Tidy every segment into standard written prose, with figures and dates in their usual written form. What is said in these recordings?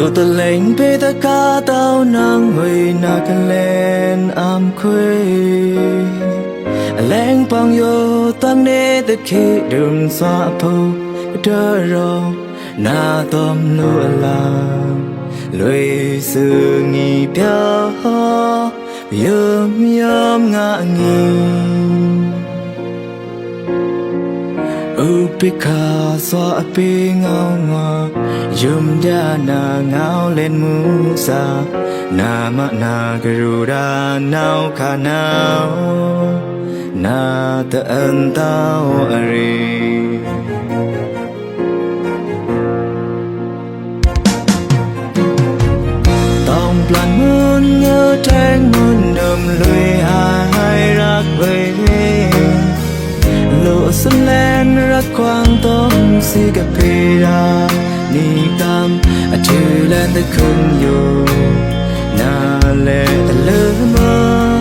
Dù ta lên bê ta ca tao nang huy na ka lên am khuê lên bằng yo tăng nê ta khi đường xóa phô đỡ rò na tôm lúa la lối sự nghi béo yếm yếm ngã nghiêng Upika xóa bê ngao ngò Yum đa na ngao lên musa Na ma na garuda nao ka nao Na ta ân tao ari Tông plan muôn ngơ tranh muôn đầm lùi hai rắc về lộ xuân lên rất quang tông si gặp ra ni cam trừ lên tới khung yo na lệ lỡ mơ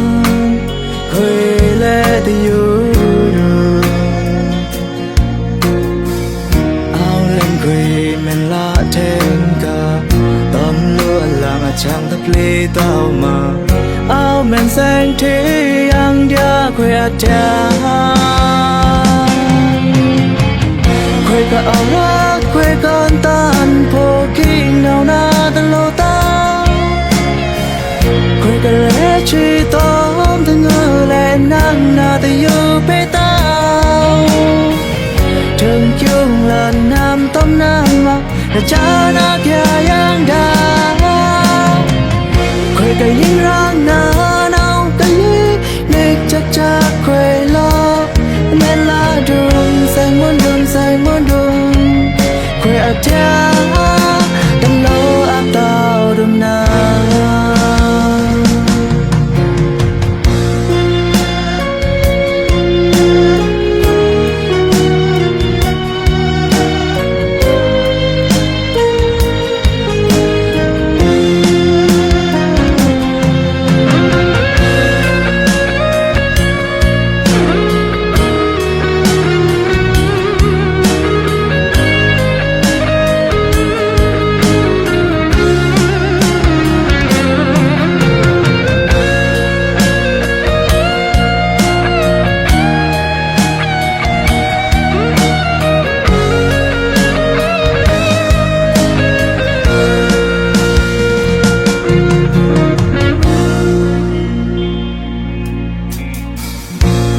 khơi lệ tới yo áo lên quỳ men la trên cả tóm lúa làng chẳng thấp ly tao mà áo men xanh thế ăn dia quê cha quê cả áo lá quê con tan phố kinh nào na tan lô tao quê cả lẽ chỉ tóm từng ngơ lên nắng na từ yêu bê tao trường chung lần nam tóm nam mà để cha na kia yang đa quê cả những răng na nào cái lý nịch chắc chắc quê lo men la đường xanh muôn đường quê ở cha đâm lâu áp tao đâm na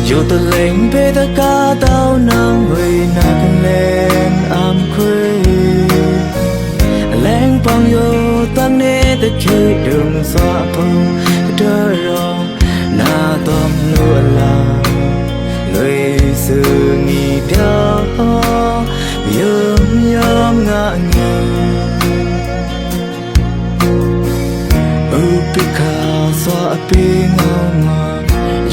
dù ta lên bê ta ca tao nang huy na kan lên am khuê lên bằng yo tăng nê ta khi đường xóa phong đỡ rò na tôm lúa la lối sự nghi béo yếm yếm ngã nghiêng Upika xóa bê ngao ngò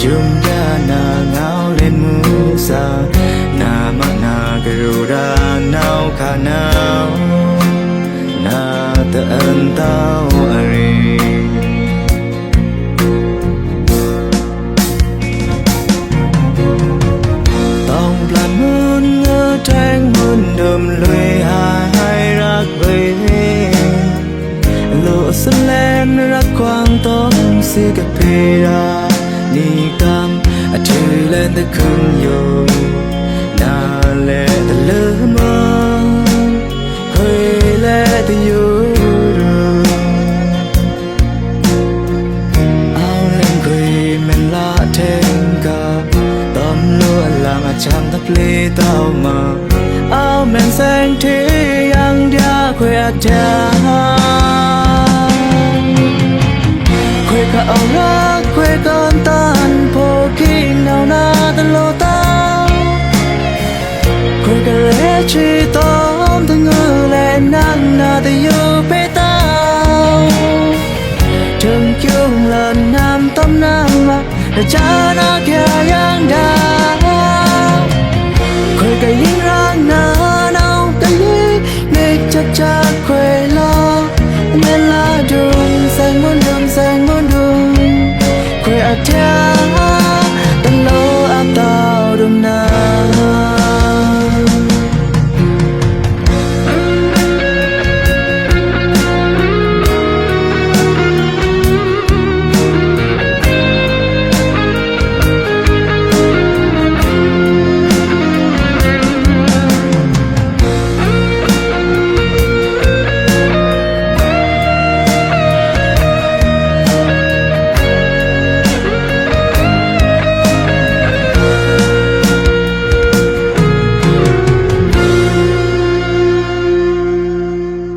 Yum đa na ngao lên musa Na ma na garuda nao ka nao Na ta ân tao ari Tông plan muôn ngơ tranh muôn đầm lùi hai rắc về lộ xuân lên rất quang tông si gặp ra ni cam trừ lên tới khung yo na lệ ta lỡ mơ khơi lệ ta yo áo lên quỳ men la trên cả tóm lúa làng chẳng thấp ly tao mà áo men xanh thế ăn dia quê cha quê cả áo lá quê con tan phố kinh nào na tan lô tao quê cả lẽ chỉ tóm từng ngơ lên nắng na từ yêu bê tao trường chung lần nam tóm nam mà để cha na kia yang đa quê cả những răng na nào cái lý nịch chắc chắc quê lo men la đường xanh muôn đường quê ở cha